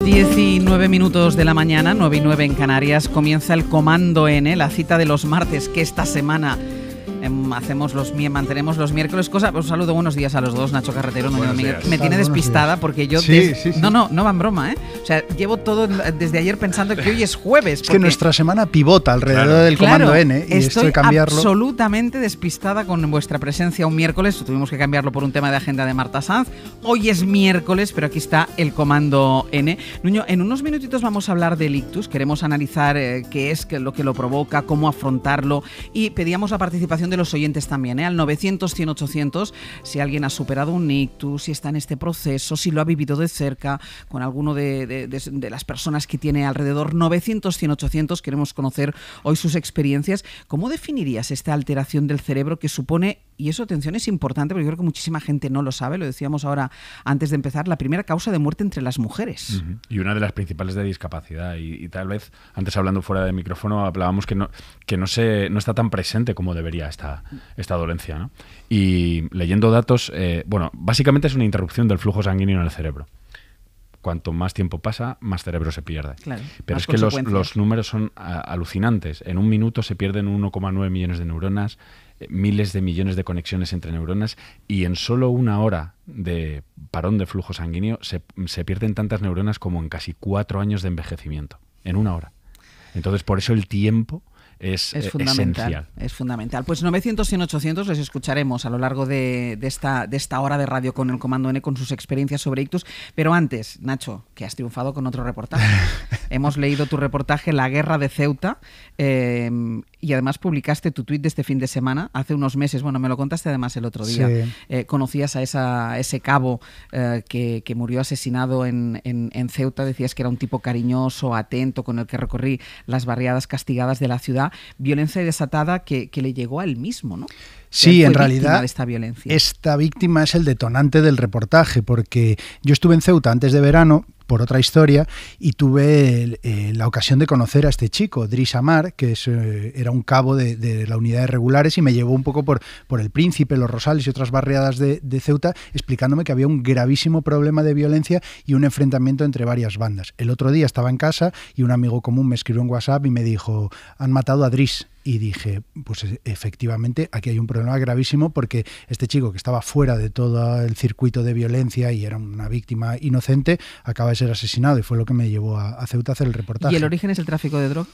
19 minutos de la mañana, 9:09 en Canarias, comienza el Comando N, la cita de los martes que esta semana mantenemos los miércoles. Un saludo, buenos días a los dos, Nacho Carretero, Nuño Domínguez. Me tiene despistada porque yo... Sí. No va en broma, ¿eh? O sea, llevo todo desde ayer pensando que hoy es jueves. Es que nuestra semana pivota alrededor del Comando N. Y estoy cambiarlo... absolutamente despistada con vuestra presencia un miércoles. Tuvimos que cambiarlo por un tema de agenda de Marta Sanz. Hoy es miércoles, pero aquí está el Comando N. Nuño, en unos minutitos vamos a hablar del ictus. Queremos analizar qué es lo que lo provoca, cómo afrontarlo, y pedíamos la participación de los oyentes también, al 900-100-800, si alguien ha superado un ictus, si está en este proceso, si lo ha vivido de cerca con alguno de las personas que tiene alrededor. 900-100-800, queremos conocer hoy sus experiencias. ¿Cómo definirías esta alteración del cerebro que supone, y eso, atención, es importante porque yo creo que muchísima gente no lo sabe, lo decíamos ahora antes de empezar, la primera causa de muerte entre las mujeres? Y una de las principales de discapacidad, y tal vez antes, hablando fuera de micrófono, hablábamos que no está tan presente como debería esta dolencia, ¿no? Y leyendo datos, básicamente es una interrupción del flujo sanguíneo en el cerebro. Cuanto más tiempo pasa, más cerebro se pierde. Claro, pero es que los números son alucinantes. En un minuto se pierden 1,9 millones de neuronas, miles de millones de conexiones entre neuronas, y en solo una hora de parón de flujo sanguíneo se pierden tantas neuronas como en casi 4 años de envejecimiento, en una hora. Entonces, por eso el tiempo es fundamental, esencial. Es fundamental. Pues 900-100-800 les escucharemos a lo largo de esta hora de radio con el Comando N, con sus experiencias sobre ictus. Pero antes, Nacho, que has triunfado con otro reportaje. Hemos leído tu reportaje La Guerra de Ceuta, y además publicaste tu tuit de este fin de semana, hace unos meses. Bueno, me lo contaste además el otro día. Sí. Conocías a ese cabo que murió asesinado en Ceuta. Decías que era un tipo cariñoso, atento, con el que recorrí las barriadas castigadas de la ciudad. Violencia desatada que le llegó a él mismo, ¿no? Sí, en realidad esta víctima es el detonante del reportaje, porque yo estuve en Ceuta antes de verano por otra historia y tuve la ocasión de conocer a este chico, Driss Amar, que era un cabo de la unidad de regulares, y me llevó un poco por el Príncipe, los Rosales y otras barriadas de Ceuta, explicándome que había un gravísimo problema de violencia y un enfrentamiento entre varias bandas. El otro día estaba en casa y un amigo común me escribió en WhatsApp y me dijo: han matado a Driss. Y dije, pues efectivamente, aquí hay un problema gravísimo, porque este chico, que estaba fuera de todo el circuito de violencia y era una víctima inocente, acaba de ser asesinado, y fue lo que me llevó a Ceuta a hacer el reportaje. ¿Y el origen es el tráfico de droga?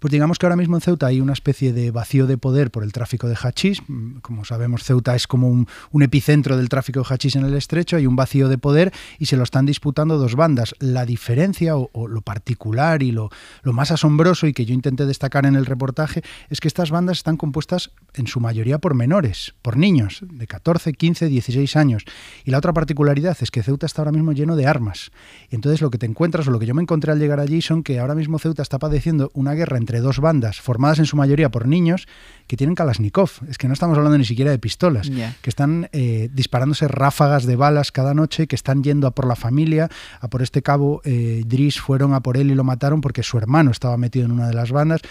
Pues digamos que ahora mismo en Ceuta hay una especie de vacío de poder por el tráfico de hachís. Como sabemos, Ceuta es como un epicentro del tráfico de hachís en el estrecho. Hay un vacío de poder y se lo están disputando dos bandas. La diferencia o lo particular y lo más asombroso, y que yo intenté destacar en el reportaje, es que estas bandas están compuestas en su mayoría por menores, por niños de 14, 15, 16 años. Y la otra particularidad es que Ceuta está ahora mismo lleno de armas. Y entonces lo que te encuentras, o lo que yo me encontré al llegar allí, son que ahora mismo Ceuta está padeciendo una guerra entre dos bandas formadas en su mayoría por niños que tienen Kalashnikov. Es que no estamos hablando ni siquiera de pistolas, que están disparándose ráfagas de balas cada noche, que están yendo a por la familia, a por este cabo. Driss fueron a por él y lo mataron porque su hermano estaba metido en una de las bandas.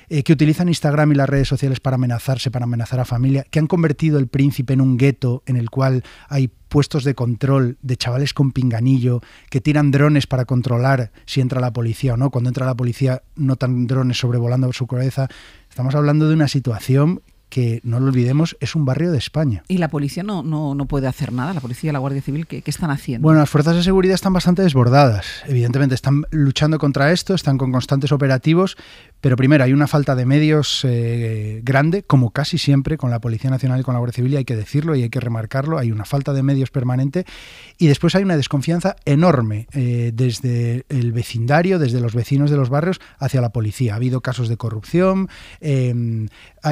Que utilizan Instagram y las redes sociales para amenazarse, para amenazar a familia, que han convertido el Príncipe en un gueto en el cual hay puestos de control de chavales con pinganillo que tiran drones para controlar si entra la policía o no. Cuando entra la policía, notan drones sobrevolando su cabeza. Estamos hablando de una situación que, no lo olvidemos, es un barrio de España. ¿Y la policía no puede hacer nada? ¿La policía y la Guardia Civil qué están haciendo? Bueno, las fuerzas de seguridad están bastante desbordadas. Evidentemente están luchando contra esto, están con constantes operativos, pero primero hay una falta de medios grande, como casi siempre con la Policía Nacional y con la Guardia Civil, y hay que decirlo y hay que remarcarlo. Hay una falta de medios permanente, y después hay una desconfianza enorme desde el vecindario, desde los vecinos de los barrios hacia la policía. Ha habido casos de corrupción,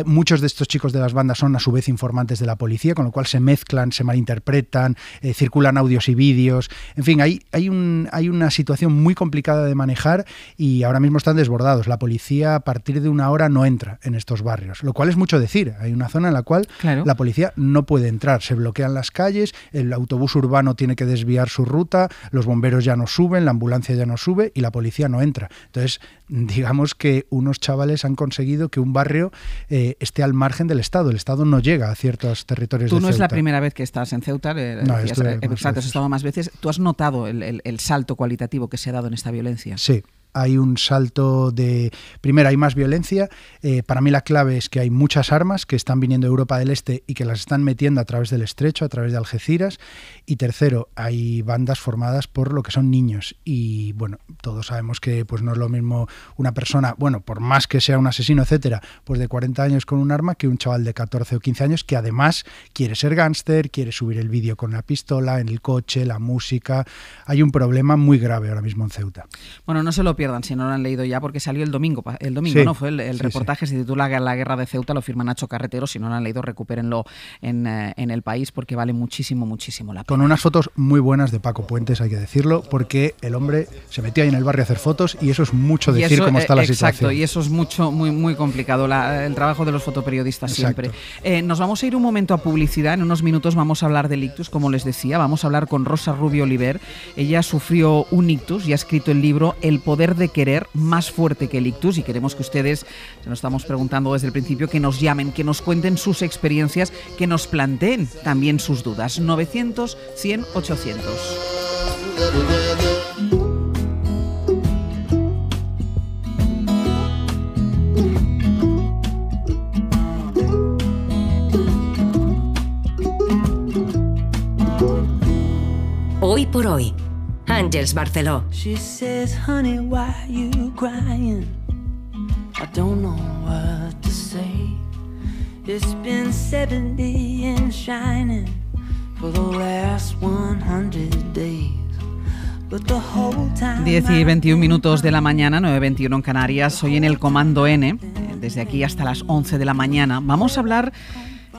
muchos de estos chicos de las bandas son a su vez informantes de la policía, con lo cual se mezclan, se malinterpretan, circulan audios y vídeos. En fin, hay una situación muy complicada de manejar, y ahora mismo están desbordados. La policía policía a partir de una hora no entra en estos barrios, lo cual es mucho decir. Hay una zona en la cual la policía no puede entrar, se bloquean las calles, el autobús urbano tiene que desviar su ruta, los bomberos ya no suben, la ambulancia ya no sube y la policía no entra. Entonces, digamos que unos chavales han conseguido que un barrio esté al margen del Estado. El Estado no llega a ciertos territorios de Ceuta. Tú no es la primera vez que estás en Ceuta, has estado más veces. ¿Tú has notado el salto cualitativo que se ha dado en esta violencia? Sí. Hay un salto de... Primero, hay más violencia. Para mí la clave es que hay muchas armas que están viniendo de Europa del Este y que las están metiendo a través del Estrecho, a través de Algeciras. Y tercero, hay bandas formadas por lo que son niños. Y bueno, todos sabemos que pues no es lo mismo una persona, bueno, por más que sea un asesino, etcétera, pues de 40 años con un arma que un chaval de 14 o 15 años que además quiere ser gángster, quiere subir el vídeo con la pistola, en el coche, la música. Hay un problema muy grave ahora mismo en Ceuta. Bueno, no se lo pierdan si no lo han leído ya, porque salió el domingo, sí, ¿no? Fue el reportaje, se titula La guerra de Ceuta, lo firma Nacho Carretero. Si no lo han leído, recupérenlo en El País, porque vale muchísimo, muchísimo la pena. Con unas fotos muy buenas de Paco Puentes, hay que decirlo, porque el hombre se metió ahí en el barrio a hacer fotos y eso es mucho decir cómo está la situación. Exacto, y eso es mucho, muy, muy complicado, el trabajo de los fotoperiodistas siempre. Nos vamos a ir un momento a publicidad, en unos minutos vamos a hablar del ictus, como les decía, vamos a hablar con Rosa Rubio Oliver. Ella sufrió un ictus y ha escrito el libro El poder de querer, más fuerte que el ictus, y queremos que ustedes, se nos estamos preguntando desde el principio, que nos llamen, que nos cuenten sus experiencias, que nos planteen también sus dudas. 900 100 800. Hoy por hoy, Àngels Barceló. She says, honey, why you crying? I don't know what to say. It's been 70 and shining for the last 100 days. 10 y 21 minutos de la mañana, 9:21 en Canarias. Hoy en el Comando N, desde aquí hasta las 11 de la mañana, vamos a hablar...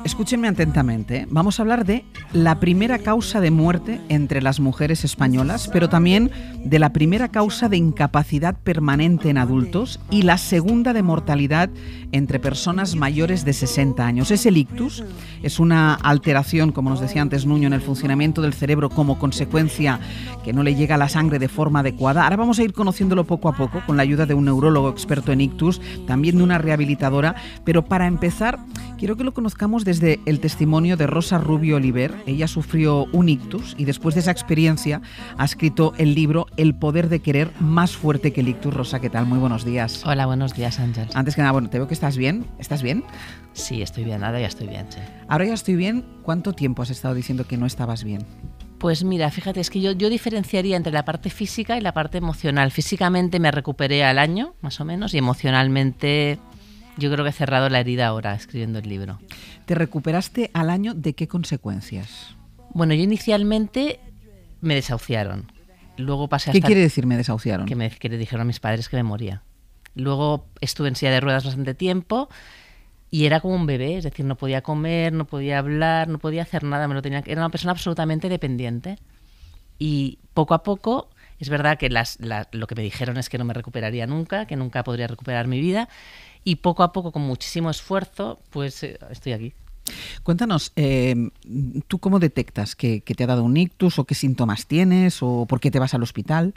Escúchenme atentamente, vamos a hablar de la primera causa de muerte entre las mujeres españolas, pero también de la primera causa de incapacidad permanente en adultos y la segunda de mortalidad entre personas mayores de 60 años. Es el ictus, es una alteración, como nos decía antes Nuño, en el funcionamiento del cerebro como consecuencia que no le llega la sangre de forma adecuada. Ahora vamos a ir conociéndolo poco a poco con la ayuda de un neurólogo experto en ictus, también de una rehabilitadora, pero para empezar quiero que lo conozcamos desde el testimonio de Rosa Rubio Oliver. Ella sufrió un ictus y después de esa experiencia ha escrito el libro El poder de querer, más fuerte que el ictus. Rosa, ¿qué tal? Muy buenos días. Hola, buenos días, Ángel. Antes que nada, bueno, te veo que estás bien. ¿Estás bien? Sí, estoy bien, ahora ya estoy bien, sí. Ahora ya estoy bien. ¿Cuánto tiempo has estado diciendo que no estabas bien? Pues mira, fíjate, es que yo diferenciaría entre la parte física y la parte emocional. Físicamente me recuperé al año, más o menos, y emocionalmente... Yo creo que he cerrado la herida ahora escribiendo el libro. ¿Te recuperaste al año? ¿De qué consecuencias? Bueno, yo inicialmente me desahuciaron. Luego pasé ¿Qué quiere decir me desahuciaron? Que le dijeron a mis padres que me moría. Luego estuve en silla de ruedas bastante tiempo y era como un bebé, es decir, no podía comer, no podía hablar, no podía hacer nada. Era una persona absolutamente dependiente. Y poco a poco, es verdad que lo que me dijeron es que no me recuperaría nunca, que nunca podría recuperar mi vida. Y poco a poco, con muchísimo esfuerzo, pues estoy aquí. Cuéntanos, ¿tú cómo detectas que te ha dado un ictus o qué síntomas tienes o por qué te vas al hospital?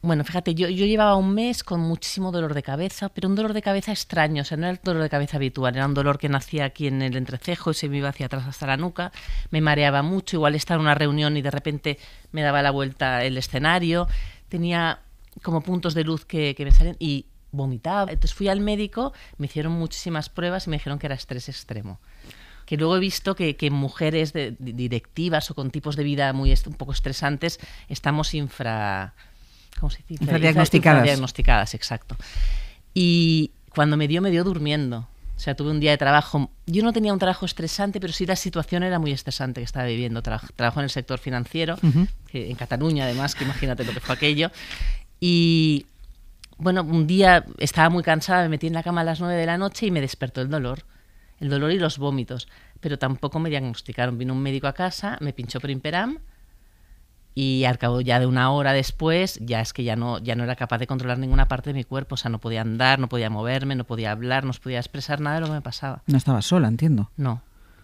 Bueno, fíjate, yo llevaba un mes con muchísimo dolor de cabeza, pero un dolor de cabeza extraño, o sea, no era el dolor de cabeza habitual, era un dolor que nacía aquí en el entrecejo y se me iba hacia atrás hasta la nuca, me mareaba mucho, igual estaba en una reunión y de repente me daba la vuelta el escenario, tenía como puntos de luz que me salían y vomitaba. Entonces fui al médico, me hicieron muchísimas pruebas y me dijeron que era estrés extremo. Que luego he visto que mujeres directivas o con tipos de vida un poco estresantes estamos ¿cómo se dice? Infradiagnosticadas, exacto. Y cuando me dio durmiendo. O sea, tuve un día de trabajo. Yo no tenía un trabajo estresante, pero sí la situación era muy estresante que estaba viviendo. Trabajo en el sector financiero, que en Cataluña además, que imagínate lo que fue aquello. Y bueno, un día estaba muy cansada, me metí en la cama a las 9 de la noche y me despertó el dolor y los vómitos, pero tampoco me diagnosticaron. Vino un médico a casa, me pinchó Primperam Y al cabo ya de una hora después, ya es que ya no era capaz de controlar ninguna parte de mi cuerpo. O sea, no podía andar, no podía moverme, no podía hablar, no podía expresar nada de lo que me pasaba. No estaba sola, entiendo. No.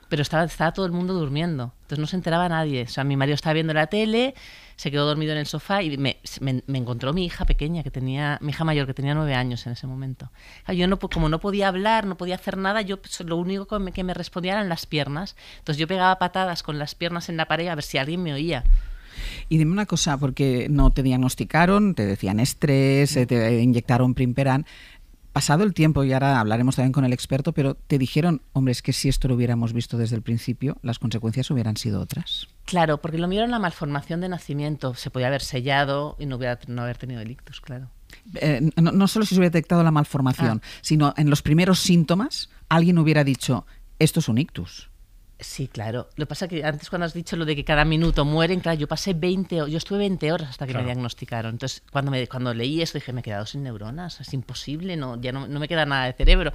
Pero estaba todo el mundo durmiendo. Entonces no se enteraba nadie. O sea, mi marido estaba viendo la tele, se quedó dormido en el sofá y me encontró mi hija pequeña, mi hija mayor, que tenía 9 años en ese momento. Yo como no podía hablar, no podía hacer nada, yo lo único que me respondía eran las piernas. Entonces yo pegaba patadas con las piernas en la pared a ver si alguien me oía. Y dime una cosa, porque no te diagnosticaron, te decían estrés, te inyectaron Primperan. Pasado el tiempo, y ahora hablaremos también con el experto, pero te dijeron, hombre, es que si esto lo hubiéramos visto desde el principio, las consecuencias hubieran sido otras. Claro, porque lo mío era una malformación de nacimiento. Se podía haber sellado y no haber tenido el ictus, claro. No solo si se hubiera detectado la malformación, sino en los primeros síntomas, alguien hubiera dicho, esto es un ictus. Sí, claro. Lo que pasa es que antes, cuando has dicho lo de que cada minuto mueren, claro, yo estuve 20 horas hasta que me diagnosticaron. Entonces, cuando leí eso, dije, me he quedado sin neuronas, es imposible, ya no me queda nada de cerebro.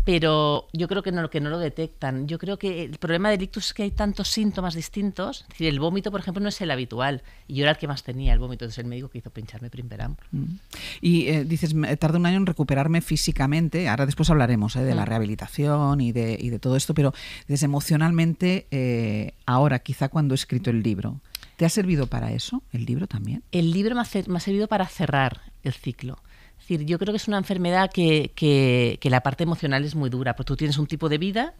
Pero yo creo que no lo detectan. Yo creo que el problema del ictus es que hay tantos síntomas distintos. Es decir, el vómito, por ejemplo, no es el habitual. Y yo era el que más tenía, el vómito. Entonces el médico que hizo pincharme Primperan. Y dices, tardé un año en recuperarme físicamente. Ahora después hablaremos de la rehabilitación y de todo esto. Pero desde emocionalmente, ahora, quizá cuando he escrito el libro, ¿te ha servido para eso el libro también? El libro me ha servido para cerrar el ciclo. Es decir, yo creo que es una enfermedad que la parte emocional es muy dura, porque tú tienes un tipo de vida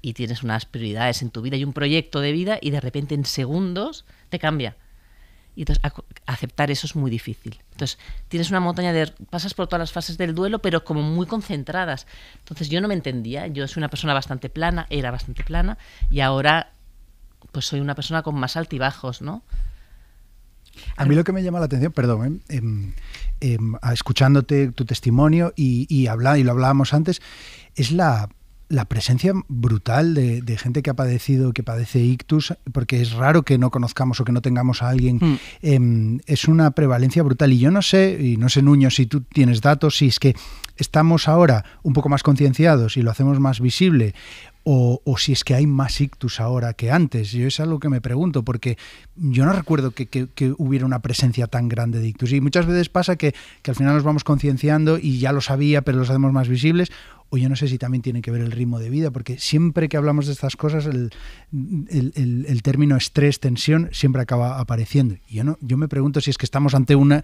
y tienes unas prioridades en tu vida y un proyecto de vida y de repente en segundos te cambia. Y entonces aceptar eso es muy difícil. Entonces tienes una montaña pasas por todas las fases del duelo, pero como muy concentradas. Entonces yo no me entendía, yo soy una persona bastante plana, era bastante plana, y ahora pues soy una persona con más altibajos, ¿no? A mí lo que me llama la atención, perdón, escuchándote tu testimonio y lo hablábamos antes, es la presencia brutal de gente que padece ictus, porque es raro que no conozcamos o que no tengamos a alguien. Es una prevalencia brutal. Y yo no sé, Nuño, si tú tienes datos, si es que estamos ahora un poco más concienciados y lo hacemos más visible, o si es que hay más ictus ahora que antes. Yo es algo que me pregunto, porque yo no recuerdo que hubiera una presencia tan grande de ictus. Y muchas veces pasa que al final nos vamos concienciando y ya lo sabía, pero los hacemos más visibles. O yo no sé si también tiene que ver el ritmo de vida, porque siempre que hablamos de estas cosas el término estrés, tensión, siempre acaba apareciendo. Y yo me pregunto si es que estamos ante un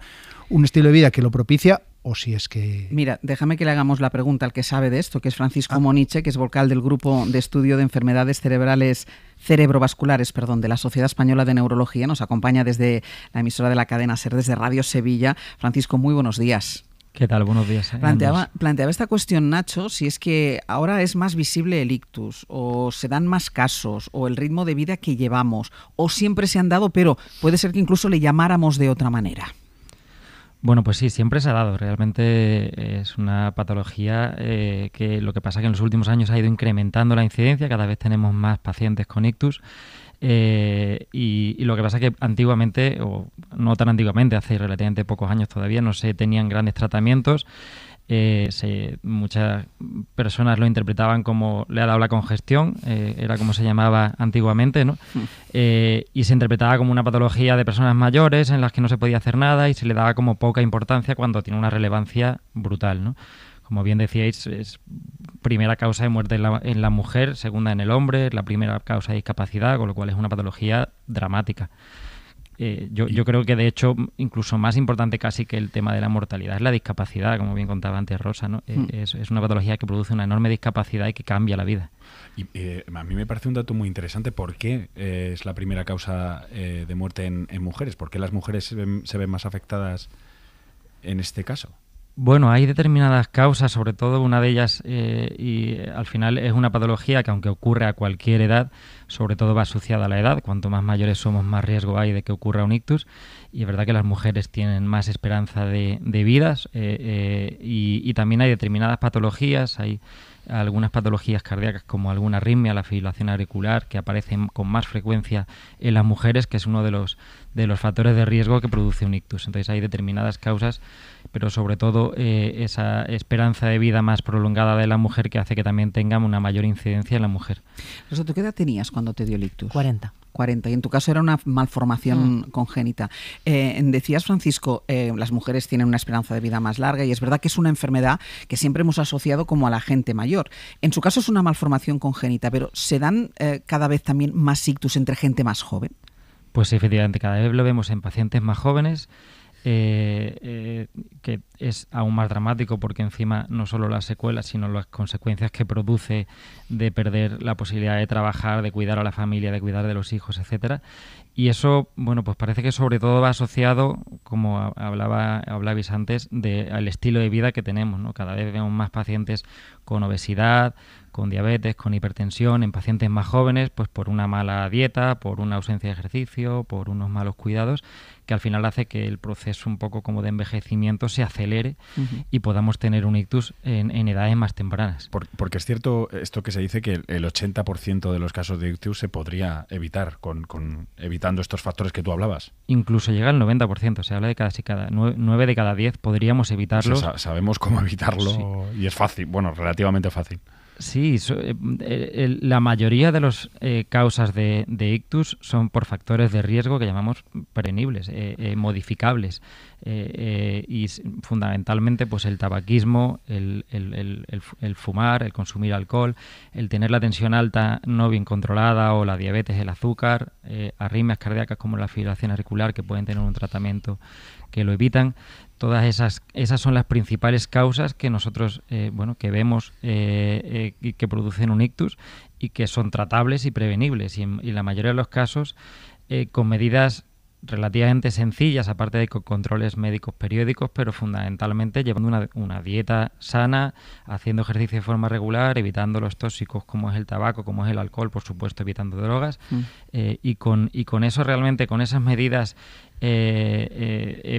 estilo de vida que lo propicia, o si es que... Mira, déjame que le hagamos la pregunta al que sabe de esto, que es Francisco Moniche, que es vocal del Grupo de Estudio de Enfermedades Cerebrovasculares, de la Sociedad Española de Neurología. Nos acompaña desde la emisora de la cadena SER, desde Radio Sevilla. Francisco, muy buenos días. ¿Qué tal? Buenos días. Planteaba esta cuestión, Nacho, si es que ahora es más visible el ictus, o se dan más casos, o el ritmo de vida que llevamos, o siempre se han dado, pero puede ser que incluso le llamáramos de otra manera. Bueno, pues sí, siempre se ha dado. Realmente es una patología que lo que pasa es que en los últimos años ha ido incrementando la incidencia, cada vez tenemos más pacientes con ictus. Y lo que pasa es que antiguamente, o no tan antiguamente, hace relativamente pocos años todavía, no se tenían grandes tratamientos. Muchas personas lo interpretaban como le ha dado la congestión, era como se llamaba antiguamente, ¿no? Y se interpretaba como una patología de personas mayores en las que no se podía hacer nada y se le daba como poca importancia cuando tiene una relevancia brutal, ¿no? Como bien decíais, es primera causa de muerte en la mujer, segunda en el hombre, la primera causa de discapacidad, con lo cual es una patología dramática. Yo creo que, de hecho, incluso más importante casi que el tema de la mortalidad es la discapacidad, como bien contaba antes Rosa, ¿no? Es una patología que produce una enorme discapacidad y que cambia la vida. Y a mí me parece un dato muy interesante. ¿Por qué es la primera causa de muerte en mujeres? ¿Por qué las mujeres se ven más afectadas en este caso? Bueno, hay determinadas causas, sobre todo una de ellas, y al final es una patología que, aunque ocurre a cualquier edad, sobre todo va asociada a la edad. Cuanto más mayores somos, más riesgo hay de que ocurra un ictus. Y es verdad que las mujeres tienen más esperanza de vidas, y también hay determinadas patologías, hay algunas patologías cardíacas como alguna arritmia, la fibrilación auricular, que aparecen con más frecuencia en las mujeres, que es uno de los factores de riesgo que produce un ictus. Entonces hay determinadas causas, pero sobre todo esa esperanza de vida más prolongada de la mujer que hace que también tenga una mayor incidencia en la mujer. Rosa, ¿tú qué edad tenías cuando te dio el ictus? 40. 40. Y en tu caso era una malformación congénita. Decías, Francisco, las mujeres tienen una esperanza de vida más larga y es verdad que es una enfermedad que siempre hemos asociado como a la gente mayor. En su caso es una malformación congénita, pero ¿se dan cada vez también más ictus entre gente más joven? Pues sí, efectivamente, cada vez lo vemos en pacientes más jóvenes, que es aún más dramático porque encima no solo las secuelas, sino las consecuencias que produce de perder la posibilidad de trabajar, de cuidar a la familia, de cuidar de los hijos, etcétera. Y eso, bueno, pues parece que sobre todo va asociado, como hablabais antes, al estilo de vida que tenemos, ¿no? Cada vez vemos más pacientes con obesidad, con diabetes, con hipertensión, en pacientes más jóvenes, pues por una mala dieta, por una ausencia de ejercicio, por unos malos cuidados, que al final hace que el proceso un poco como de envejecimiento se acelere y podamos tener un ictus en edades más tempranas. Porque es cierto esto que se dice que el 80% de los casos de ictus se podría evitar evitando estos factores que tú hablabas. Incluso llega al 90%, se habla de casi 9 de cada 10 podríamos evitarlo. O sea, sabemos cómo evitarlo y es fácil, bueno, relativamente fácil. Sí, la mayoría de las causas de ictus son por factores de riesgo que llamamos prevenibles, modificables. Y fundamentalmente pues el tabaquismo, el fumar, el consumir alcohol, el tener la tensión alta no bien controlada o la diabetes, el azúcar, arritmias cardíacas como la fibrilación auricular que pueden tener un tratamiento que lo evitan. Todas esas son las principales causas que nosotros que vemos que producen un ictus y que son tratables y prevenibles y en la mayoría de los casos con medidas relativamente sencillas, aparte de controles médicos periódicos, pero fundamentalmente llevando una dieta sana, haciendo ejercicio de forma regular, evitando los tóxicos como es el tabaco, como es el alcohol, por supuesto, evitando drogas, y con eso realmente, con esas medidas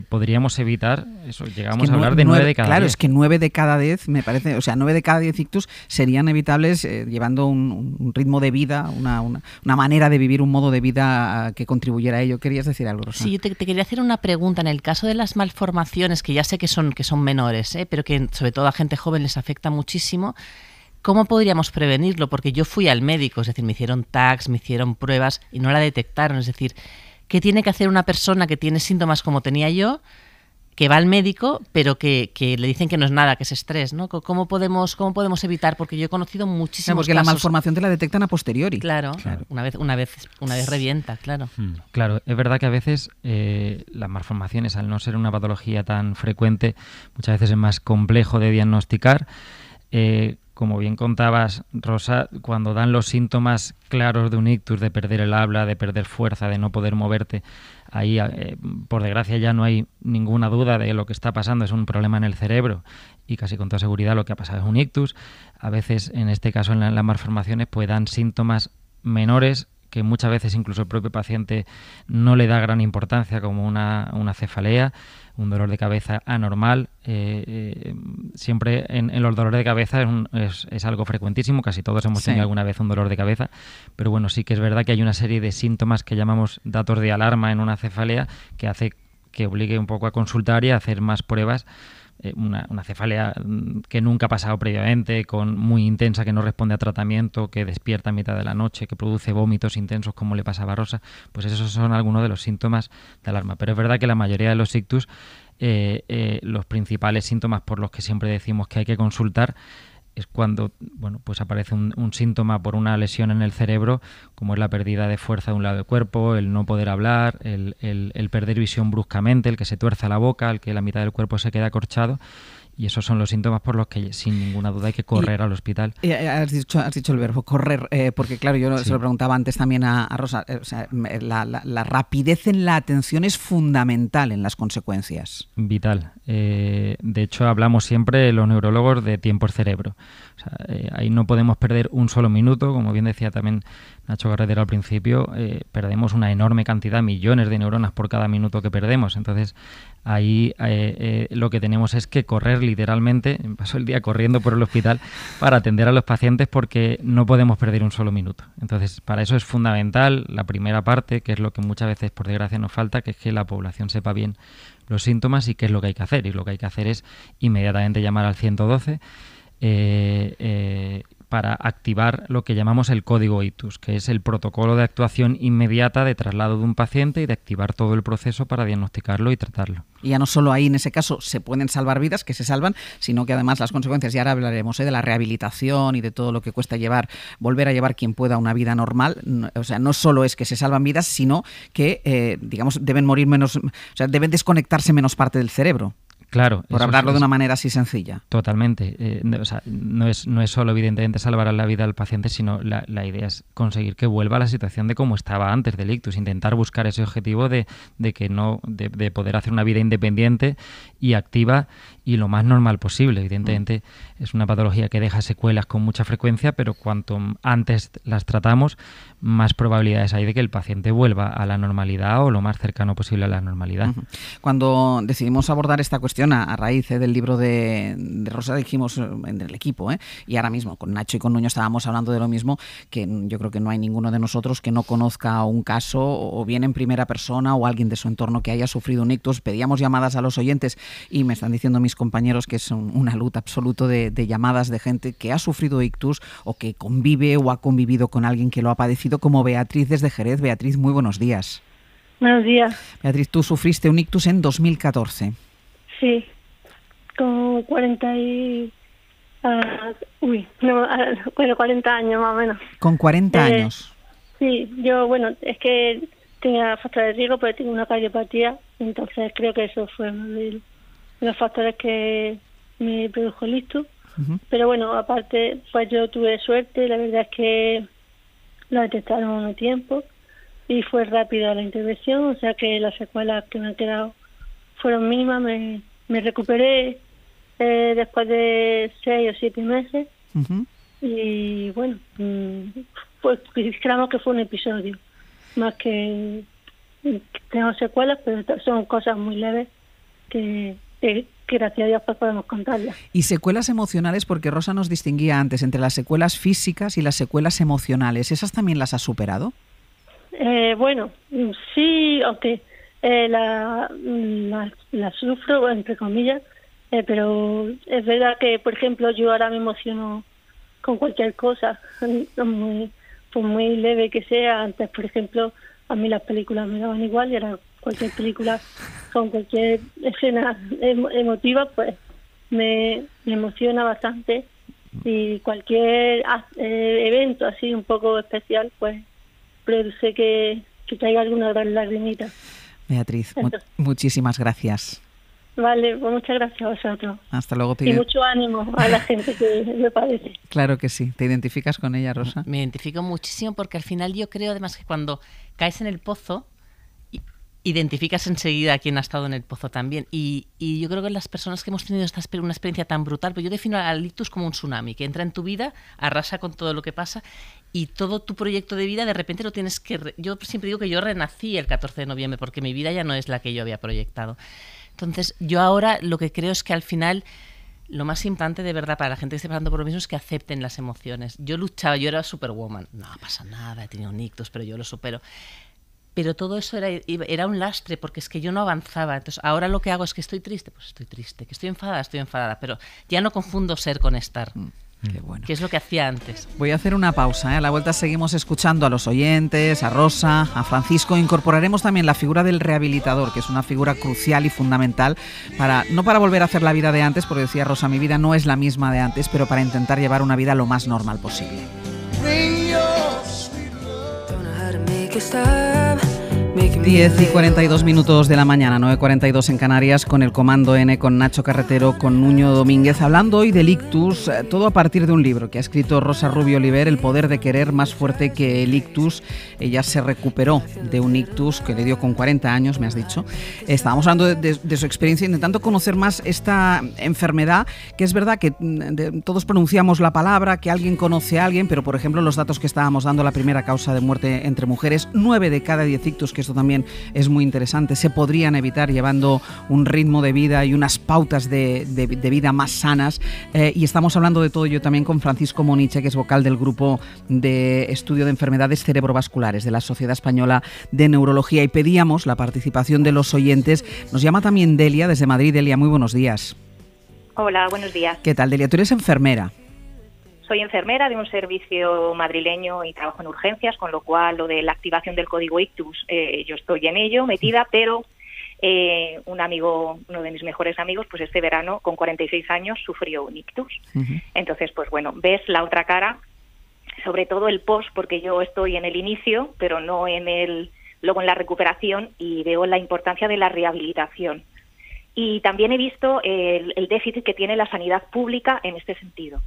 podríamos evitar eso. Llegamos a hablar de 9 de cada 10. Claro, es que 9 de cada 10, me parece, o sea, 9 de cada 10 ictus serían evitables llevando un ritmo de vida, una manera de vivir, un modo de vida que contribuyera a ello. ¿Querías decir algo, Rosa? Sí, yo te quería hacer una pregunta. En el caso de las malformaciones, que ya sé que son menores, pero que sobre todo a gente joven les afecta muchísimo, ¿cómo podríamos prevenirlo? Porque yo fui al médico, es decir, me hicieron tags, me hicieron pruebas y no la detectaron. Es decir, ¿qué tiene que hacer una persona que tiene síntomas como tenía yo, que va al médico, pero que le dicen que no es nada, que es estrés, ¿no? ¿Cómo podemos evitar? Porque yo he conocido muchísimos porque casos. La malformación te la detectan a posteriori. Claro. Una vez revienta, claro. Claro, es verdad que a veces las malformaciones, al no ser una patología tan frecuente, muchas veces es más complejo de diagnosticar. Como bien contabas, Rosa, cuando dan los síntomas claros de un ictus, de perder el habla, de perder fuerza, de no poder moverte, ahí, por desgracia, ya no hay ninguna duda de lo que está pasando, es un problema en el cerebro y casi con toda seguridad lo que ha pasado es un ictus. A veces, en este caso, en las malformaciones, pues dan síntomas menores que muchas veces incluso el propio paciente no le da gran importancia, como una cefalea, un dolor de cabeza anormal. Siempre en los dolores de cabeza es algo frecuentísimo, casi todos hemos tenido alguna vez un dolor de cabeza, pero bueno, sí que es verdad que hay una serie de síntomas que llamamos datos de alarma en una cefalea que hace que obligue un poco a consultar y a hacer más pruebas. Una cefalea que nunca ha pasado previamente, muy intensa, que no responde a tratamiento, que despierta a mitad de la noche, que produce vómitos intensos como le pasaba a Rosa, pues esos son algunos de los síntomas de alarma. Pero es verdad que la mayoría de los ictus, los principales síntomas por los que siempre decimos que hay que consultar es cuando pues aparece un síntoma por una lesión en el cerebro, como es la pérdida de fuerza de un lado del cuerpo, el no poder hablar, el perder visión bruscamente, el que se tuerza la boca, el que la mitad del cuerpo se queda acorchado. Y esos son los síntomas por los que, sin ninguna duda, hay que correr al hospital. Has dicho el verbo correr, porque claro, yo se lo preguntaba antes también a Rosa, o sea, la rapidez en la atención es fundamental en las consecuencias. Vital. De hecho, hablamos siempre los neurólogos de tiempo-cerebro. O sea, ahí no podemos perder un solo minuto, como bien decía también Nacho Carretero al principio, perdemos una enorme cantidad, millones de neuronas por cada minuto que perdemos. Entonces, ahí lo que tenemos es que correr literalmente, paso el día corriendo por el hospital para atender a los pacientes porque no podemos perder un solo minuto. Entonces, para eso es fundamental la primera parte, que es lo que muchas veces por desgracia nos falta, que es que la población sepa bien los síntomas y qué es lo que hay que hacer. Y lo que hay que hacer es inmediatamente llamar al 112 para activar lo que llamamos el código ictus, que es el protocolo de actuación inmediata de traslado de un paciente y de activar todo el proceso para diagnosticarlo y tratarlo. Y ya no solo ahí, en ese caso, se pueden salvar vidas, que se salvan, sino que además las consecuencias, y ahora hablaremos de la rehabilitación y de todo lo que cuesta volver a llevar quien pueda una vida normal. O sea, no solo es que se salvan vidas, sino que, digamos, deben morir menos, o sea, deben desconectarse menos parte del cerebro. Claro. Por hablarlo de una manera así sencilla. Totalmente. O sea, no es solo, evidentemente, salvar la vida al paciente, sino la idea es conseguir que vuelva a la situación de como estaba antes del ictus, intentar buscar ese objetivo de poder hacer una vida independiente y activa y lo más normal posible. Evidentemente, es una patología que deja secuelas con mucha frecuencia, pero cuanto antes las tratamos, más probabilidades hay de que el paciente vuelva a la normalidad o lo más cercano posible a la normalidad. Cuando decidimos abordar esta cuestión a raíz del libro de Rosa, dijimos en el equipo, y ahora mismo con Nacho y con Nuño estábamos hablando de lo mismo, que yo creo que no hay ninguno de nosotros que no conozca un caso, o bien en primera persona o alguien de su entorno que haya sufrido un ictus. Pedíamos llamadas a los oyentes y me están diciendo mis compañeros que es una luta absoluta de llamadas de gente que ha sufrido ictus o que convive o ha convivido con alguien que lo ha padecido, como Beatriz desde Jerez. Beatriz, muy buenos días. Buenos días. Beatriz, tú sufriste un ictus en 2014. Sí, con 40 años más o menos. Con 40 años. Sí, yo, es que tenía factores de riesgo, pero tengo una cardiopatía, entonces creo que eso fue uno de los factores que me produjo el ictus. Pero aparte, pues yo tuve suerte, la verdad es que lo detectaron a tiempo y fue rápida la intervención, o sea que las secuelas que me han quedado fueron mínimas. Me recuperé después de 6 o 7 meses y pues creemos que fue un episodio, más que tengo secuelas, pero son cosas muy leves que gracias a Dios pues podemos contarlas. Y secuelas emocionales, porque Rosa nos distinguía antes entre las secuelas físicas y las secuelas emocionales, ¿esas también las has superado? Sí, aunque la sufro, entre comillas, pero es verdad que, por ejemplo, yo ahora me emociono con cualquier cosa, muy leve que sea. Antes, por ejemplo, a mí las películas me daban igual y ahora cualquier película con cualquier escena emotiva, pues me emociona bastante, y cualquier evento así un poco especial, pues produce que caiga alguna gran lagrimita. Beatriz, muchísimas gracias. Vale, pues muchas gracias a vosotros. Hasta luego. Y mucho ánimo a la gente que me padece. Claro que sí. ¿Te identificas con ella, Rosa? Me identifico muchísimo, porque al final yo creo además que cuando caes en el pozo, identificas enseguida a quien ha estado en el pozo también. Y yo creo que las personas que hemos tenido una experiencia tan brutal, pues yo defino al ictus como un tsunami, que entra en tu vida, arrasa con todo lo que pasa, y todo tu proyecto de vida de repente lo tienes que... Yo siempre digo que yo renací el 14 de noviembre, porque mi vida ya no es la que yo había proyectado. Entonces, yo ahora lo que creo es que al final lo más importante de verdad para la gente que esté pasando por lo mismo es que acepten las emociones. Yo luchaba, yo era superwoman. No pasa nada, he tenido un ictus, pero yo lo supero. Pero todo eso era un lastre, porque es que yo no avanzaba. Entonces, ahora lo que hago es que estoy triste, pues estoy triste. Que estoy enfadada, pero ya no confundo ser con estar. Qué bueno. Que es lo que hacía antes. Voy a hacer una pausa. A la vuelta seguimos escuchando a los oyentes, a Rosa, a Francisco. Incorporaremos también la figura del rehabilitador, que es una figura crucial y fundamental no para volver a hacer la vida de antes, porque decía Rosa, mi vida no es la misma de antes, pero para intentar llevar una vida lo más normal posible. 10:42 de la mañana, 9:42 en Canarias, con el Comando N, con Nacho Carretero, con Nuño Domínguez, hablando hoy del ictus, todo a partir de un libro que ha escrito Rosa Rubio Oliver, El poder de querer más fuerte que el ictus. Ella se recuperó de un ictus que le dio con 40 años, me has dicho. Estábamos hablando de su experiencia, intentando conocer más esta enfermedad, que es verdad que todos pronunciamos la palabra, que alguien conoce a alguien, pero por ejemplo los datos que estábamos dando, la primera causa de muerte entre mujeres, 9 de cada 10 ictus, que esto también es muy interesante, se podrían evitar llevando un ritmo de vida y unas pautas de vida más sanas, y estamos hablando de todo ello también con Francisco Moniche, que es vocal del grupo de estudio de enfermedades cerebrovasculares de la Sociedad Española de Neurología, y pedíamos la participación de los oyentes. Nos llama también Delia desde Madrid. Delia, muy buenos días. Hola, buenos días. ¿Qué tal, Delia? Tú eres enfermera. soy enfermera de un servicio madrileño y trabajo en urgencias, con lo cual lo de la activación del código ictus, yo estoy en ello metida, pero un amigo, uno de mis mejores amigos, pues este verano con 46 años sufrió un ictus. Entonces, pues bueno, ves la otra cara, sobre todo el post, porque yo estoy en el inicio, pero no luego en la recuperación, y veo la importancia de la rehabilitación. Y también he visto el déficit que tiene la sanidad pública en este sentido.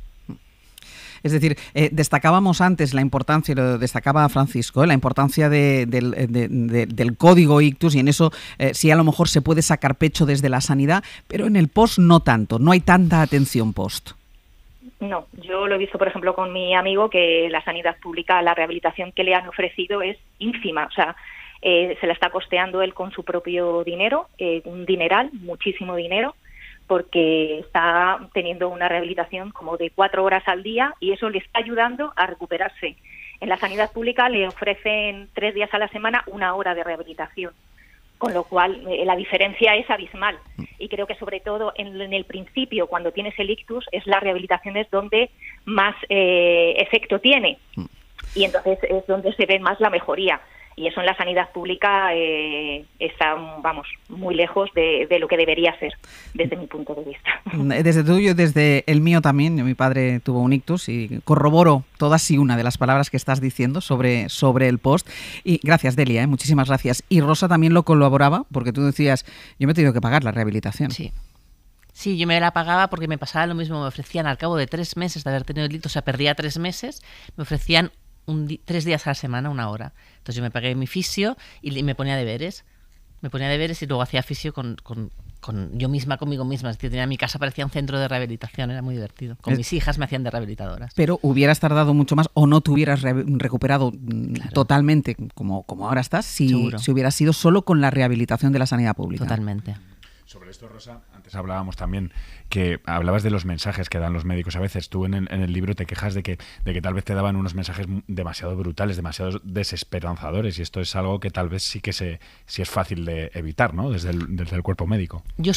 Es decir, destacábamos antes la importancia, y lo destacaba Francisco, la importancia del código ictus, y en eso sí a lo mejor se puede sacar pecho desde la sanidad, pero en el post no tanto, no hay tanta atención post. No, yo lo he visto, por ejemplo, con mi amigo, que la sanidad pública, la rehabilitación que le han ofrecido es ínfima, o sea, se la está costeando él con su propio dinero, un dineral, muchísimo dinero, porque está teniendo una rehabilitación como de 4 horas al día y eso le está ayudando a recuperarse. En la sanidad pública le ofrecen 3 días a la semana 1 hora de rehabilitación, con lo cual la diferencia es abismal. Y creo que sobre todo en el principio, cuando tienes el ictus, es la rehabilitación es donde más efecto tiene, y entonces es donde se ve más la mejoría. Y eso en la sanidad pública está, vamos, muy lejos de lo que debería ser, desde mi punto de vista. Desde tuyo, desde el mío también. Mi padre tuvo un ictus y corroboro todas y una de las palabras que estás diciendo sobre el post. Y gracias, Delia, muchísimas gracias. Y Rosa también lo colaboraba, porque tú decías, yo me he tenido que pagar la rehabilitación. Sí, yo me la pagaba porque me pasaba lo mismo. Me ofrecían, al cabo de 3 meses de haber tenido el ictus, o sea, perdía 3 meses, me ofrecían 3 días a la semana, 1 hora. Entonces yo me pagué mi fisio y me ponía deberes. Y luego hacía fisio con yo misma, conmigo misma. Es decir, tenía mi casa, parecía un centro de rehabilitación, era muy divertido. Con mis hijas me hacían de rehabilitadoras. Pero hubieras tardado mucho más o no te hubieras recuperado totalmente como ahora estás si hubieras sido solo con la rehabilitación de la sanidad pública. Totalmente. Sobre esto, Rosa, antes hablábamos también que hablabas de los mensajes que dan los médicos. A veces tú en el libro te quejas de que tal vez te daban unos mensajes demasiado brutales, demasiado desesperanzadores, y esto es algo que tal vez sí es fácil de evitar, ¿no? Desde el cuerpo médico. Yo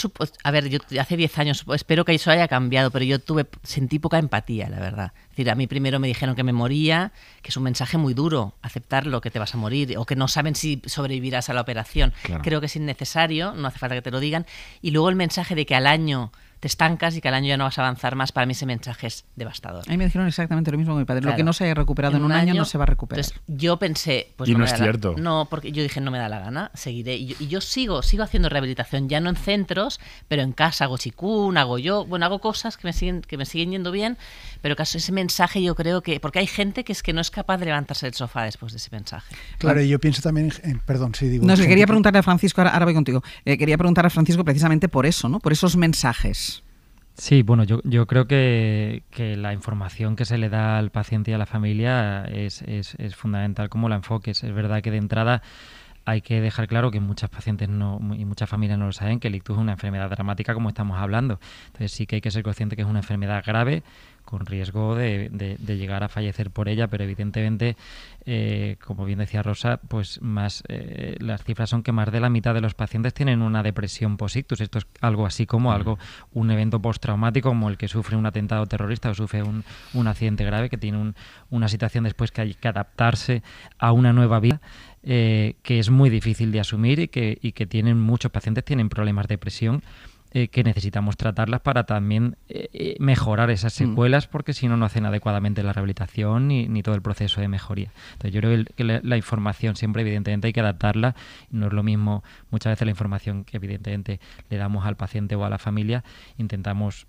hace 10 años, espero que eso haya cambiado, pero yo sentí poca empatía, la verdad. Es decir, a mí primero me dijeron que me moría, que es un mensaje muy duro, aceptarlo, que te vas a morir, o que no saben si sobrevivirás a la operación. Claro. Creo que es innecesario, no hace falta que te lo digan. Y luego el mensaje de que al año te estancas y que al año ya no vas a avanzar más, para mí ese mensaje es devastador. A mí me dijeron exactamente lo mismo que mi padre. Claro. Lo que no se haya recuperado en un año no se va a recuperar. Entonces yo pensé, pues y no es cierto. No, porque yo dije, no me da la gana, seguiré. Y yo sigo haciendo rehabilitación, ya no en centros, pero en casa hago chikun, hago cosas que me siguen yendo bien, pero caso ese mensaje yo creo que, porque hay gente que es que no es capaz de levantarse del sofá después de ese mensaje. Claro, y yo pienso también perdón, sí, digo. No, quería preguntarle a Francisco, ahora voy contigo, quería preguntarle a Francisco precisamente por eso, ¿no? Por esos mensajes. Sí, bueno, yo creo que la información que se le da al paciente y a la familia es fundamental cómo la enfoques. Es verdad que de entrada hay que dejar claro que muchas pacientes y muchas familias no lo saben, que el ictus es una enfermedad dramática como estamos hablando. Entonces sí que hay que ser consciente que es una enfermedad grave, con riesgo de llegar a fallecer por ella, pero evidentemente, como bien decía Rosa, pues las cifras son que más de la mitad de los pacientes tienen una depresión post-ictus. Esto es algo así como un evento postraumático, como el que sufre un atentado terrorista o sufre un accidente grave, que tiene una situación después que hay que adaptarse a una nueva vida, que es muy difícil de asumir y que muchos pacientes tienen problemas de depresión, que necesitamos tratarlas para también mejorar esas secuelas, porque si no hacen adecuadamente la rehabilitación ni todo el proceso de mejoría. Entonces yo creo que la información siempre, evidentemente, hay que adaptarla. No es lo mismo muchas veces la información que evidentemente le damos al paciente o a la familia. Intentamos,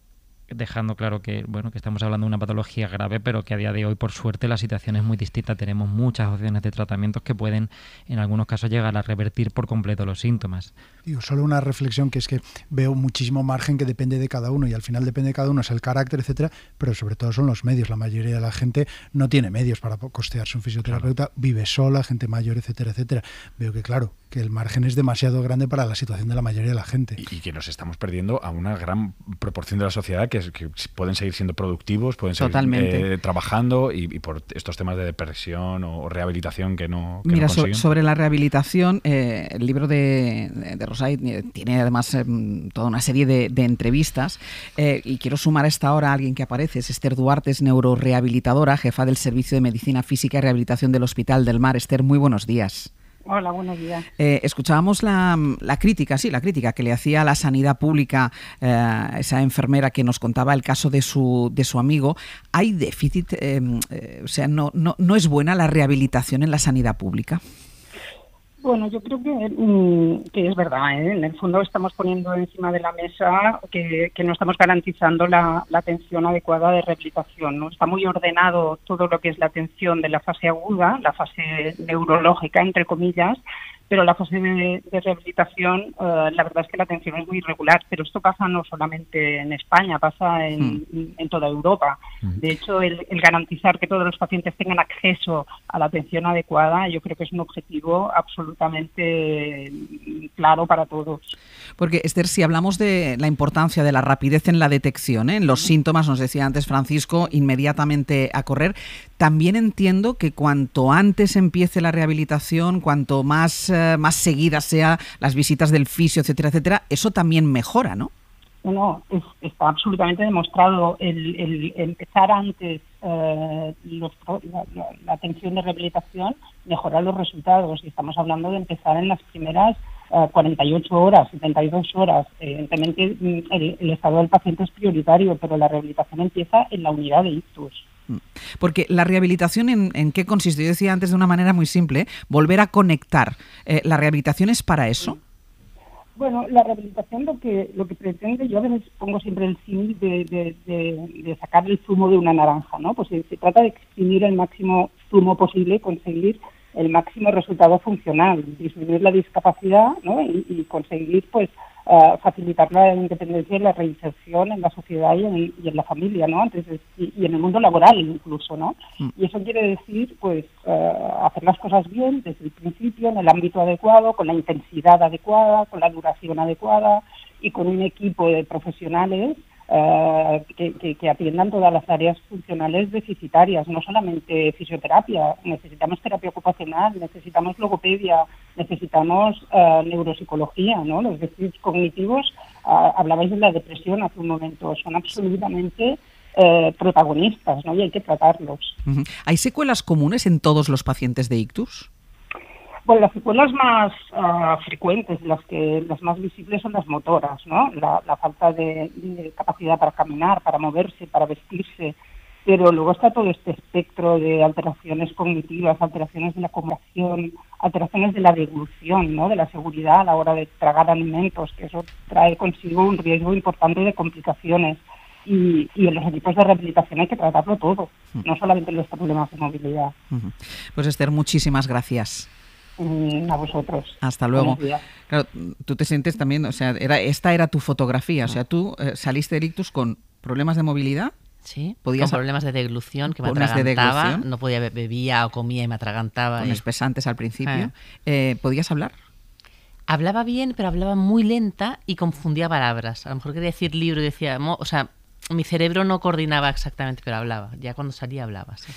dejando claro que estamos hablando de una patología grave, pero que a día de hoy, por suerte, la situación es muy distinta. Tenemos muchas opciones de tratamientos que pueden, en algunos casos, llegar a revertir por completo los síntomas. Digo, solo una reflexión, que es que veo muchísimo margen que depende de cada uno, y al final depende de cada uno, es el carácter, etcétera, pero sobre todo son los medios. La mayoría de la gente no tiene medios para costearse un fisioterapeuta, vive sola, gente mayor, etcétera, etcétera. Veo que, claro, que el margen es demasiado grande para la situación de la mayoría de la gente. Y que nos estamos perdiendo a una gran proporción de la sociedad que pueden seguir siendo productivos, pueden seguir trabajando y por estos temas de depresión o rehabilitación que no Mira, consiguen. Sobre la rehabilitación, el libro de Rosay tiene además toda una serie de entrevistas y quiero sumar a esta hora a alguien que aparece, es Esther Duarte, es neurorehabilitadora, jefa del Servicio de Medicina Física y Rehabilitación del Hospital del Mar. Esther, muy buenos días. Hola, buenos días. Escuchábamos la crítica que le hacía a la sanidad pública esa enfermera que nos contaba el caso de su amigo. ¿Hay déficit? O sea, ¿no es buena la rehabilitación en la sanidad pública? Bueno, yo creo que es verdad, ¿eh? En el fondo estamos poniendo encima de la mesa que no estamos garantizando la atención adecuada de rehabilitación, ¿no? Está muy ordenado todo lo que es la atención de la fase aguda, la fase neurológica, entre comillas, pero la fase de rehabilitación, la verdad es que la atención es muy irregular, pero esto pasa no solamente en España, pasa en toda Europa. De hecho, el garantizar que todos los pacientes tengan acceso a la atención adecuada, yo creo que es un objetivo absolutamente claro para todos. Porque, Esther, si hablamos de la importancia de la rapidez en la detección, en los síntomas, nos decía antes Francisco, inmediatamente a correr, también entiendo que cuanto antes empiece la rehabilitación, cuanto más seguidas sean las visitas del fisio, etcétera, etcétera, eso también mejora, ¿no? No, está absolutamente demostrado el empezar antes la atención de rehabilitación, mejorar los resultados. Y estamos hablando de empezar en las primeras 48 horas, 72 horas. Evidentemente, el estado del paciente es prioritario, pero la rehabilitación empieza en la unidad de ictus. Porque la rehabilitación, ¿en qué consiste? Yo decía antes de una manera muy simple, volver a conectar. ¿La rehabilitación es para eso? Bueno, la rehabilitación lo que pretende, yo a veces pongo siempre el símil de sacar el zumo de una naranja, ¿no? Pues se trata de exprimir el máximo zumo posible, conseguir el máximo resultado funcional, disminuir la discapacidad, ¿no? Y conseguir, pues, facilitar la independencia y la reinserción en la sociedad y en la familia, ¿no? Entonces, y en el mundo laboral incluso, ¿no? Y eso quiere decir, pues, hacer las cosas bien desde el principio, en el ámbito adecuado, con la intensidad adecuada, con la duración adecuada y con un equipo de profesionales que atiendan todas las áreas funcionales deficitarias, no solamente fisioterapia, necesitamos terapia ocupacional, necesitamos logopedia, necesitamos neuropsicología, ¿no? Los déficits cognitivos, hablabais de la depresión hace un momento, son absolutamente protagonistas, ¿no? Y hay que tratarlos. ¿Hay secuelas comunes en todos los pacientes de ictus? Bueno, las secuelas más frecuentes, las más visibles son las motoras, ¿no? La falta de capacidad para caminar, para moverse, para vestirse, pero luego está todo este espectro de alteraciones cognitivas, alteraciones de la comunicación, alteraciones de la deglución, ¿no? De la seguridad a la hora de tragar alimentos, que eso trae consigo un riesgo importante de complicaciones. Y en los equipos de rehabilitación hay que tratarlo todo, no solamente los problemas de movilidad. Pues Esther, muchísimas gracias. A vosotros. Hasta luego. Claro, tú te sientes también, o sea, esta era tu fotografía, o sea, tú saliste de ictus con problemas de movilidad. Sí, con problemas de deglución, que me atragantaba, no podía, bebía o comía y me atragantaba. Con espesantes al principio. ¿Podías hablar? Hablaba bien, pero hablaba muy lenta y confundía palabras. A lo mejor quería decir libro y decía, o sea, mi cerebro no coordinaba exactamente, pero hablaba. Ya cuando salía hablaba, sí.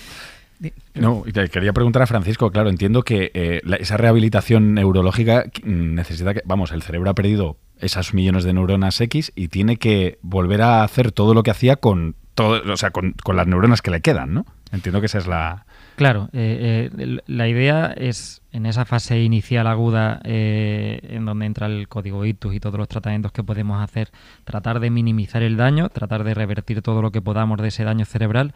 No, y te quería preguntar a Francisco, claro, entiendo que esa rehabilitación neurológica necesita que, vamos, el cerebro ha perdido esas millones de neuronas X y tiene que volver a hacer todo lo que hacía con todo, o sea, con las neuronas que le quedan, ¿no? Entiendo que esa es la... Claro, la idea es, en esa fase inicial aguda, en donde entra el código ictus y todos los tratamientos que podemos hacer, tratar de minimizar el daño, tratar de revertir todo lo que podamos de ese daño cerebral,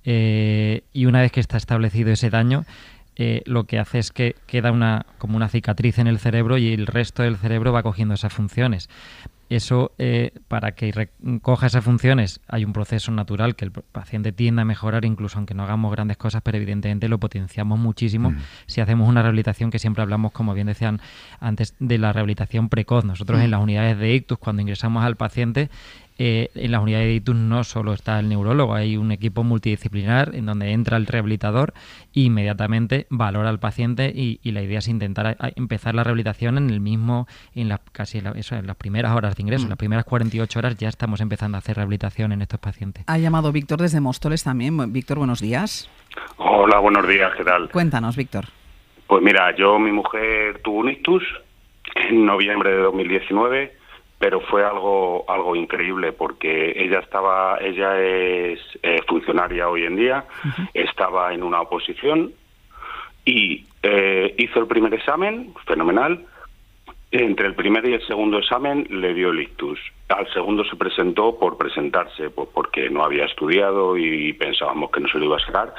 y una vez que está establecido ese daño, lo que hace es que queda como una cicatriz en el cerebro y el resto del cerebro va cogiendo esas funciones. Eso, para que recoja esas funciones, hay un proceso natural que el paciente tiende a mejorar, incluso aunque no hagamos grandes cosas, pero evidentemente lo potenciamos muchísimo si hacemos una rehabilitación, que siempre hablamos, como bien decían antes, de la rehabilitación precoz. Nosotros en las unidades de ictus, cuando ingresamos al paciente, en las unidades de ictus no solo está el neurólogo, hay un equipo multidisciplinar en donde entra el rehabilitador e inmediatamente valora al paciente y la idea es intentar empezar la rehabilitación en las primeras horas de ingreso, en las primeras 48 horas ya estamos empezando a hacer rehabilitación en estos pacientes. Ha llamado Víctor desde Móstoles también. Víctor, buenos días. Hola, buenos días, ¿qué tal? Cuéntanos, Víctor. Pues mira, mi mujer tuvo un ictus en noviembre de 2019, pero fue algo increíble porque ella es funcionaria hoy en día, estaba en una oposición y hizo el primer examen, fenomenal. Entre el primer y el segundo examen le dio el ictus. Al segundo se presentó por presentarse, pues porque no había estudiado y pensábamos que no se lo iba a sacar.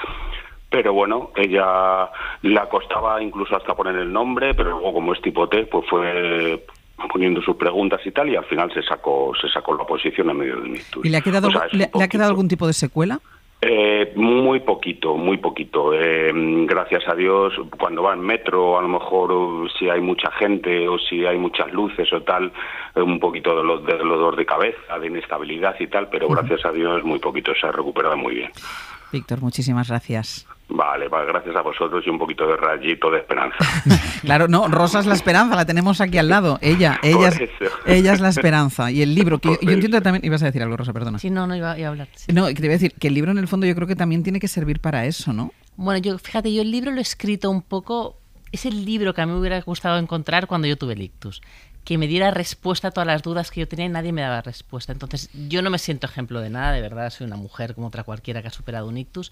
Pero bueno, ella le costaba incluso hasta poner el nombre, pero luego como es tipo T, pues fue poniendo sus preguntas y tal, y al final se sacó la oposición en medio de un ictus. ¿Y le ha quedado, ¿le ha quedado algún tipo de secuela? Muy poquito. Gracias a Dios, cuando va en metro, a lo mejor si hay mucha gente o si hay muchas luces o tal, un poquito de dolor de cabeza, de inestabilidad y tal, pero gracias a Dios muy poquito, se ha recuperado muy bien. Víctor, muchísimas gracias. Vale, gracias a vosotros y un poquito de rayito de esperanza. Claro, no, Rosa es la esperanza, la tenemos aquí al lado. Ella es la esperanza. Y el libro, que yo entiendo que también... Ibas a decir algo, Rosa, perdona. Sí, no iba a hablar. Sí. No, que te iba a decir que el libro en el fondo yo creo que también tiene que servir para eso, ¿no? Bueno, fíjate, yo el libro lo he escrito un poco... Es el libro que a mí me hubiera gustado encontrar cuando yo tuve el ictus. Que me diera respuesta a todas las dudas que yo tenía y nadie me daba respuesta. Entonces, yo no me siento ejemplo de nada, de verdad, soy una mujer como otra cualquiera que ha superado un ictus.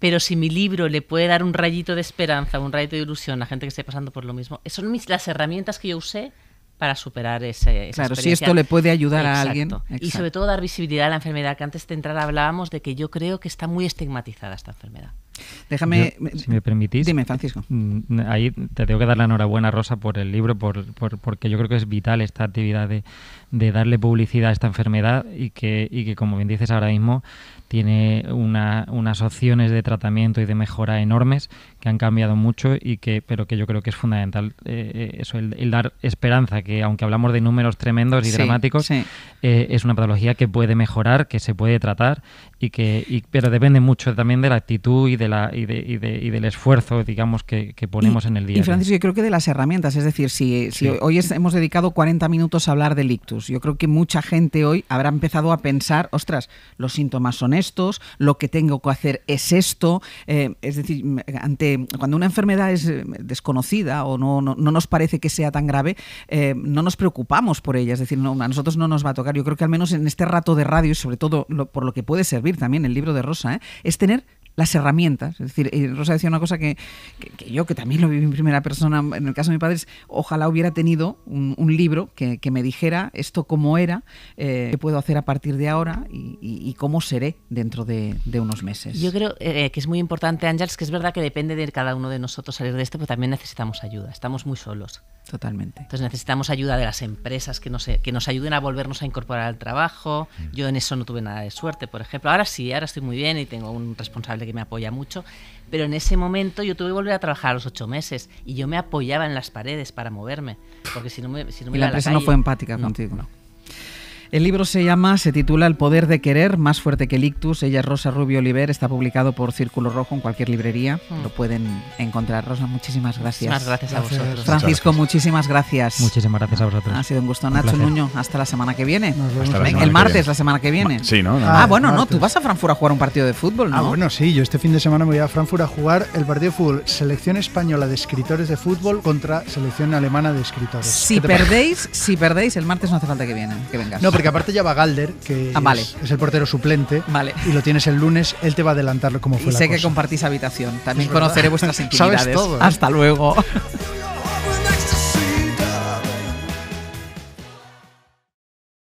Pero si mi libro le puede dar un rayito de esperanza, un rayito de ilusión a gente que esté pasando por lo mismo, son las herramientas que yo usé para superar esa claro, experiencia. Si esto le puede ayudar a alguien. Exacto. Y sobre todo dar visibilidad a la enfermedad, que antes de entrar hablábamos de que yo creo que está muy estigmatizada esta enfermedad. Déjame... si me permitís. Dime, Francisco. Ahí te tengo que dar la enhorabuena, Rosa, por el libro, porque yo creo que es vital esta actividad de darle publicidad a esta enfermedad y que como bien dices ahora mismo, tiene unas opciones de tratamiento y de mejora enormes que han cambiado mucho pero que yo creo que es fundamental eso, el dar esperanza, que aunque hablamos de números tremendos y dramáticos, es una patología que puede mejorar, que se puede tratar pero depende mucho también de la actitud y del esfuerzo, digamos, que ponemos en el día. Y Francisco, yo creo que de las herramientas, es decir, si hoy hemos dedicado 40 minutos a hablar del ictus, yo creo que mucha gente hoy habrá empezado a pensar, ostras, los síntomas son estos, lo que tengo que hacer es esto, es decir, cuando una enfermedad es desconocida o no nos parece que sea tan grave, no nos preocupamos por ella, es decir, a nosotros no nos va a tocar. Yo creo que al menos en este rato de radio y sobre todo por lo que puede servir también el libro de Rosa, es tener las herramientas. Es decir, Rosa decía una cosa que yo, que también lo viví en primera persona, en el caso de mi padre, ojalá hubiera tenido un libro que me dijera esto cómo era, qué puedo hacer a partir de ahora y cómo seré dentro de unos meses. Yo creo que es muy importante, Àngels, que es verdad que depende de cada uno de nosotros salir de esto, pero también necesitamos ayuda, estamos muy solos. Totalmente. Entonces necesitamos ayuda de las empresas que nos ayuden a volvernos a incorporar al trabajo. Yo en eso no tuve nada de suerte, por ejemplo. Ahora sí, ahora estoy muy bien y tengo un responsable que me apoya mucho, pero en ese momento yo tuve que volver a trabajar a los 8 meses y yo me apoyaba en las paredes para moverme, porque si no me y la empresa no fue empática contigo. No. El libro se titula El poder de querer, más fuerte que el ictus. Ella es Rosa Rubio Oliver, está publicado por Círculo Rojo en cualquier librería. Lo pueden encontrar. Rosa, muchísimas gracias. Muchísimas gracias a vosotros. Francisco, muchísimas gracias. Muchísimas gracias a vosotros. Ha sido un gusto. Nacho Nuño, hasta la semana que viene. El martes, la semana que viene. Sí, ¿no? No, tú vas a Frankfurt a jugar un partido de fútbol, ¿no? Bueno, sí, yo este fin de semana me voy a Frankfurt a jugar el partido de fútbol Selección Española de Escritores de Fútbol contra Selección Alemana de Escritores. Si perdéis, el martes no hace falta que vengas. No, porque aparte ya va Galder, que es el portero suplente, y lo tienes el lunes, él te va a adelantar cómo fue la cosa. Y sé que compartís habitación, también conoceré vuestras intimidades. Sabes todo, ¿eh? Hasta luego.